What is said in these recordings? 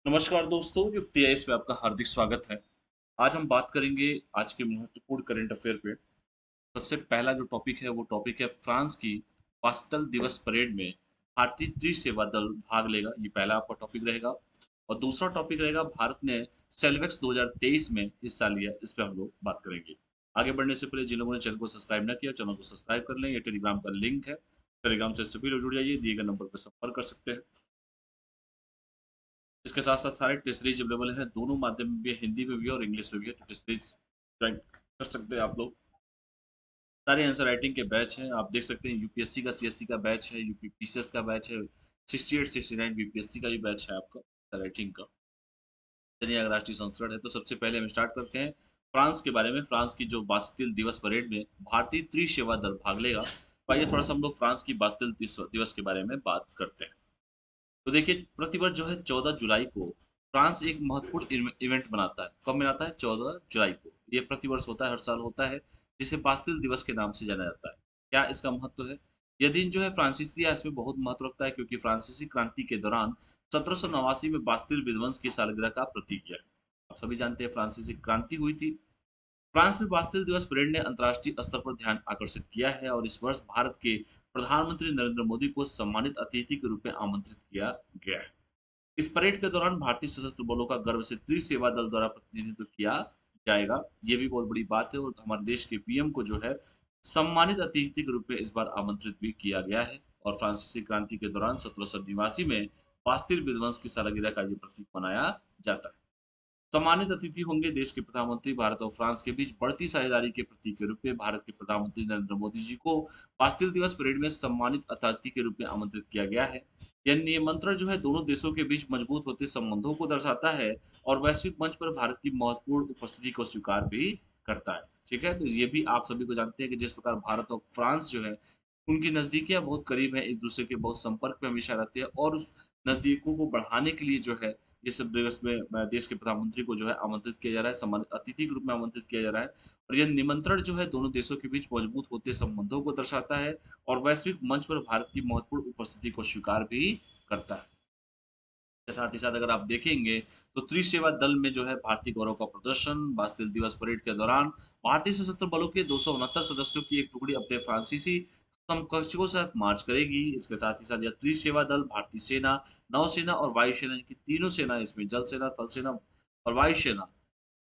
नमस्कार दोस्तों, युक्ति है इसमें आपका हार्दिक स्वागत है। आज हम बात करेंगे आज के महत्वपूर्ण करंट अफेयर पे। सबसे पहला जो टॉपिक है वो टॉपिक है फ्रांस की बास्टल दिवस परेड में भारतीय त्रिसेवा दल भाग लेगा। ये पहला आपका टॉपिक रहेगा। और दूसरा टॉपिक रहेगा भारत ने सेल्वेक्स 2023 में हिस्सा लिया। इस पे हम लोग बात करेंगे। आगे बढ़ने से पहले जिन लोगों ने चैनल को सब्सक्राइब ना किया, चैनल को सब्सक्राइब कर लें। ये टेलीग्राम का लिंक है। टेलीग्राम से सभी लोग जुड़ जाइए, दिए गए नंबर पर संपर्क कर सकते हैं। इसके साथ साथ सारे टेस्ट सीरीज अवेलेबल है, दोनों माध्यम में भी है, हिंदी में भी है और इंग्लिश में भी है। तो टेस्ट सीरीज ज्वाइन कर सकते हैं आप लोग। सारे आंसर राइटिंग के बैच हैं, आप देख सकते हैं। यूपीएससी का, सीएससी का बैच है, यूपी पीसीएस का बैच है, 68 69 बीपीएससी का भी बैच है आपका आंसर राइटिंग का। चलिए, अगर राष्ट्रीय संस्करण है तो सबसे पहले हम स्टार्ट करते हैं फ्रांस के बारे में। फ्रांस की जो बास्टिल दिवस परेड में भारतीय त्रिसेवा दल भाग लेगा। तो आइए थोड़ा सा हम लोग फ्रांस की बास्टिल दिवस के बारे में बात करते हैं। तो देखिए, प्रतिवर्ष जो है 14 जुलाई को फ्रांस एक महत्वपूर्ण इवेंट मनाता है। कब मनाता है? 14 जुलाई को। ये प्रतिवर्ष होता है, हर साल होता है, जिसे बास्तिल दिवस के नाम से जाना जाता है। क्या इसका महत्व है? यह दिन जो है फ्रांसीसी इतिहास में बहुत महत्व रखता है, क्योंकि फ्रांसीसी क्रांति के दौरान 1789 में बास्तिल विध्वंस की सालगिरह का प्रतीक है। आप सभी जानते हैं फ्रांसीसी क्रांति हुई थी। फ्रांस में बास्तिल दिवस परेड ने अंतर्राष्ट्रीय स्तर पर ध्यान आकर्षित किया है और इस वर्ष भारत के प्रधानमंत्री नरेंद्र मोदी को सम्मानित अतिथि के रूप में आमंत्रित किया गया है। इस परेड के दौरान भारतीय सशस्त्र बलों का गर्व से त्रिसेवा दल द्वारा प्रतिनिधित्व किया जाएगा। ये भी बहुत बड़ी बात है और हमारे देश के पीएम को जो है सम्मानित अतिथि के रूप में इस बार आमंत्रित भी किया गया है। और फ्रांसीसी क्रांति के दौरान 1789 में बास्तिल विध्वंस की सालगिरह का ये प्रतीक मनाया जाता है। सम्मानित अतिथि होंगे देश के प्रधानमंत्री। भारत और फ्रांस के बीच बढ़ती साझेदारी के प्रतीक के रूप में भारत के प्रधानमंत्री नरेंद्र मोदी जी को बास्तिल दिवस परेड में सम्मानित अतिथि के रूप में आमंत्रित किया गया है। यह निमंत्रण जो है दोनों देशों के बीच मजबूत होते संबंधों को दर्शाता है और वैश्विक मंच पर भारत की महत्वपूर्ण उपस्थिति को स्वीकार भी करता है। ठीक है, तो ये भी आप सभी को जानते हैं कि जिस प्रकार भारत और फ्रांस जो है उनकी नजदीकियां बहुत करीब है, एक दूसरे के बहुत संपर्क में हमेशा रहते हैं। और उस नजदीकों को बढ़ाने के लिए जो है इस दिवस में देश के प्रधानमंत्री को जो है आमंत्रित किया जा रहा है, सम्मानित अतिथि के रूप में आमंत्रित किया जा रहा है। और यह निमंत्रण जो है दोनों देशों के बीच मजबूत होते संबंधों को दर्शाता है और वैश्विक मंच पर भारत की महत्वपूर्ण उपस्थिति को स्वीकार भी करता है। के साथ ही साथ अगर आप देखेंगे तो त्रिसेवा दल में जो है भारतीय गौरव का प्रदर्शन। बास्तिल दिवस परेड के दौरान भारतीय सशस्त्र बलों के 269 सदस्यों की एक टुकड़ी अपने फ्रांसीसी समकक्षों के साथ मार्च करेगी। इसके साथ ही साथ यह त्रिसेवा दल भारतीय सेना, नौसेना और वायुसेना की तीनों सेना, इसमें जल सेना, थल सेना और वायुसेना,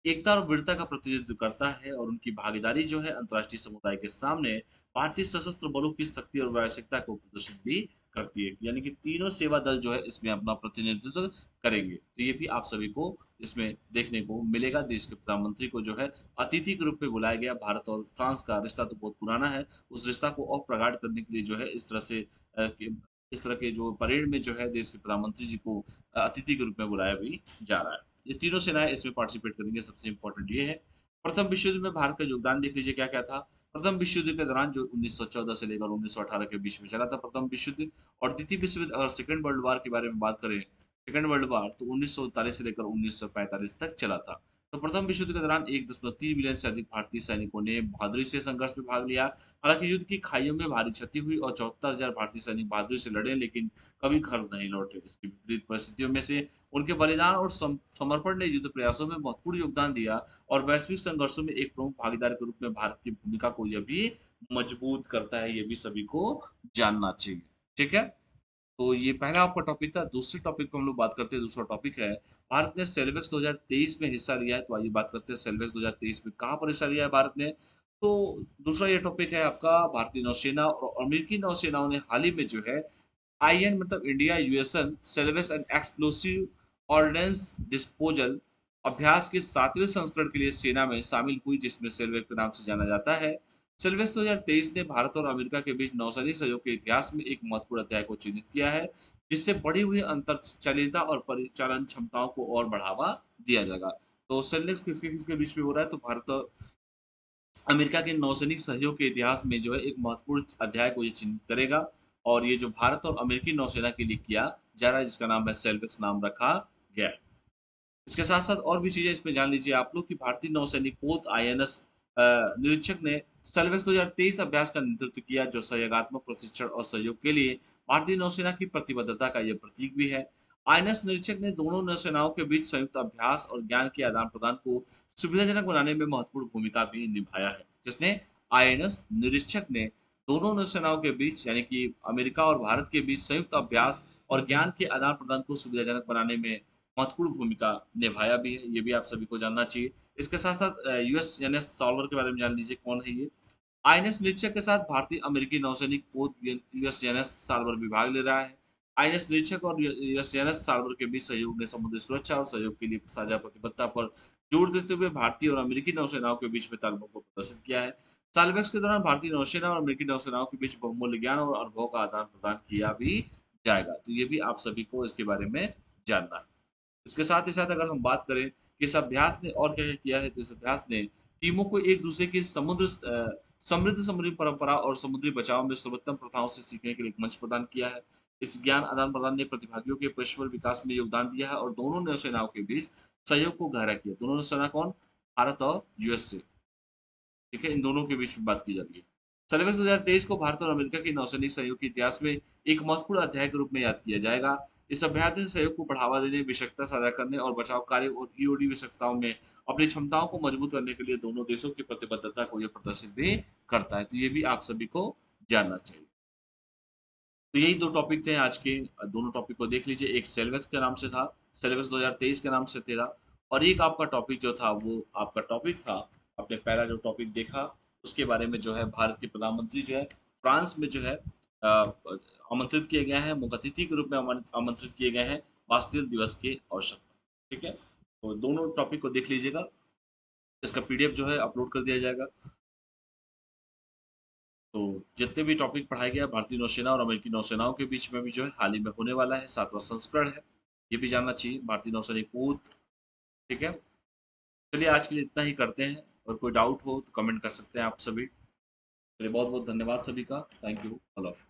एकता और वीरता का प्रतिनिधित्व करता है। और उनकी भागीदारी जो है अंतर्राष्ट्रीय समुदाय के सामने भारतीय सशस्त्र बलों की शक्ति और व्यावसायिकता को प्रदर्शित भी करती है। यानी कि तीनों सेवा दल जो है इसमें अपना प्रतिनिधित्व करेंगे। तो ये भी आप सभी को इसमें देखने को मिलेगा। देश के प्रधानमंत्री को जो है अतिथि के रूप में बुलाया गया। भारत और फ्रांस का रिश्ता तो बहुत पुराना है, उस रिश्ता को और प्रगाढ़ करने के लिए जो है इस तरह से इस तरह के जो परेड में जो है देश के प्रधानमंत्री जी को अतिथि के रूप में बुलाया भी जा रहा है। ये तीनों सेनाएं इसमें पार्टिसिपेट करेंगे। सबसे इंपॉर्टेंट ये है। प्रथम विश्व युद्ध में भारत का योगदान देख लीजिए क्या क्या था। प्रथम विश्व युद्ध के दौरान जो 1914 से लेकर 1918 के बीच में चला था प्रथम विश्व युद्ध। और द्वितीय विश्व युद्ध, अगर सेकेंड वर्ल्ड वार के बारे में बात करें, सेकेंड वर्ल्ड वार तो 1939 से लेकर 1945 तक चला था। तो प्रथम विश्व युद्ध के दौरान 1.3 मिलियन से अधिक भारतीय सैनिकों ने बहादुरी से संघर्ष में भाग लिया। हालांकि युद्ध की खाइयों में भारी क्षति हुई और 74,000 भारतीय सैनिक बहादुरी से लड़े, लेकिन कभी घर नहीं लौटे। इसकी विपरीत परिस्थितियों में से उनके बलिदान और समर्पण ने युद्ध प्रयासों में महत्वपूर्ण योगदान दिया और वैश्विक संघर्षों में एक प्रमुख भागीदार के रूप में भारत की भूमिका को यह भी मजबूत करता है। ये भी सभी को जानना चाहिए। ठीक है, तो ये पहला आपका टॉपिक था। दूसरे टॉपिक पे हम लोग बात करते हैं। दूसरा टॉपिक है भारत ने सेल्वेक्स 2023 में हिस्सा लिया है। तो आइए बात करते हैं सेल्वेक्स 2023 में कहाँ पर हिस्सा लिया है भारत ने। तो दूसरा ये टॉपिक है आपका भारतीय नौसेना और अमेरिकी नौसेनाओं ने हाल ही में जो है आईएन मतलब India USN salvage and explosive ordnance disposal अभ्यास के 7वें संस्करण के लिए सेना में शामिल हुई, जिसमें सेल्वेक के नाम से जाना जाता है। सेल्वेस 2023 ने भारत और अमेरिका के बीच नौसैनिक सहयोग के इतिहास में एक महत्वपूर्ण अध्याय को चिन्हित किया है, जिससे बढ़ी हुई अंतरचालिता और परिचालन क्षमताओं को और बढ़ावा दिया जाएगा। तो सेल्वेक्स किसके किसके बीच में हो रहा है? तो भारत और अमेरिका के नौसैनिक सहयोग के इतिहास में जो है एक महत्वपूर्ण अध्याय को ये चिन्हित करेगा। और ये जो भारत और अमेरिकी नौसेना के लिए किया जा रहा है, जिसका नाम है सेल्वेक्स, नाम रखा गया है। इसके साथ साथ और भी चीजें इसमें जान लीजिए आप लोग कि भारतीय नौसैनिक पोत आईएनएस निरीक्षक ने सेल्वेक्स 2023 अभ्यास का नेतृत्व किया, जो सहयोगात्मक प्रशिक्षण और सहयोग के लिए भारतीय नौसेना की प्रतिबद्धता का यह प्रतीक भी है। आईएनएस निरीक्षक ने दोनों नौसेनाओं के बीच संयुक्त अभ्यास और ज्ञान के आदान प्रदान को सुविधाजनक बनाने में महत्वपूर्ण भूमिका भी निभाया है। किसने? आईएनएस निरीक्षक ने दोनों नौसेनाओं के बीच यानी कि अमेरिका और भारत के बीच संयुक्त अभ्यास और ज्ञान के आदान प्रदान को सुविधाजनक बनाने में महत्वपूर्ण भूमिका निभाया भी है। ये भी आप सभी को जानना चाहिए। इसके साथ साथ यूएसएनएस सॉल्वर के बारे में जान लीजिए कौन है ये। आईएनएस निरीक्षक के साथ भारतीय अमेरिकी नौसैनिक पोत यूएसएनएस साल्वर भी भाग ले रहा है। आईएनएस निरीक्षक और यूएसएनएस साल्वर के बीच सहयोग ने समुद्री सुरक्षा और सहयोग के लिए साझा प्रतिबद्धता पर जोर देते हुए भारतीय और अमेरिकी नौसेनाओं के बीच में तालमेल को प्रदर्शित किया है। सालवेक्स के दौरान भारतीय नौसेना और अमेरिकी नौसेनाओं के बीच बहुमूल्य ज्ञान और अनुभव का आदान प्रदान किया भी जाएगा। तो ये भी आप सभी को इसके बारे में जानना है। इसके साथ ही साथ अगर हम बात करें कि इस अभ्यास ने और क्या-क्या किया है, तो इस अभ्यास ने टीमों को एक दूसरे की समृद्ध समुद्री परंपरा और समुद्री बचाव में सर्वोत्तम प्रथाओं से सीखने के लिए एक मंच प्रदान किया है। इस ज्ञान आदान-प्रदान ने प्रतिभागियों के पेशेवर विकास में योगदान दिया है और दोनों नौसेनाओं के बीच सहयोग को गहरा किया। दोनों नौसेना कौन? भारत और यूएसए। ठीक है, इन दोनों के बीच में बात की जा रही है। सर्वेक्स 2023 को भारत और अमेरिका की नौसैनिक सहयोग के इतिहास में एक महत्वपूर्ण अध्याय के रूप में याद किया जाएगा। इस अभ्यास से सहयोग को बढ़ावा देने, आवश्यकता साझा करने और बचाव कार्य और ईओडी आवश्यकताओं में अपनी क्षमताओं को मजबूत करने के लिए दोनों देशों की प्रतिबद्धता को यह प्रदर्शित भी करता है। तो ये भी आप सभी को जानना चाहिए। तो यही 2 टॉपिक थे आज के। दोनों टॉपिक को देख लीजिए। एक सेल्वेक्स के नाम से था, सेल्वेक्स 2023 के नाम से था और एक आपका टॉपिक जो था वो आपका टॉपिक था, आपने पहला जो टॉपिक देखा उसके बारे में जो है भारत के प्रधानमंत्री जो है फ्रांस में जो है आमंत्रित किए गए हैं, मुख्य अतिथि के रूप में आमंत्रित किए गए हैं बास्टिल दिवस के अवसर पर। ठीक है? तो दोनों टॉपिक को देख लीजिएगा। इसका पीडीएफ जो है अपलोड कर दिया जाएगा। तो जितने भी टॉपिक पढ़ाए गए हैं भारतीय नौसेना और अमेरिकी नौसेनाओं के बीच में भी जो है हाल ही में होने वाला है, 7वां संस्करण है। ये भी जानना चाहिए भारतीय नौसैनिक पोत। ठीक है? चलिए आज के लिए इतना ही करते हैं और कोई डाउट हो तो कमेंट कर सकते हैं आप सभी। चलिए बहुत-बहुत धन्यवाद सभी का। Thank you. All of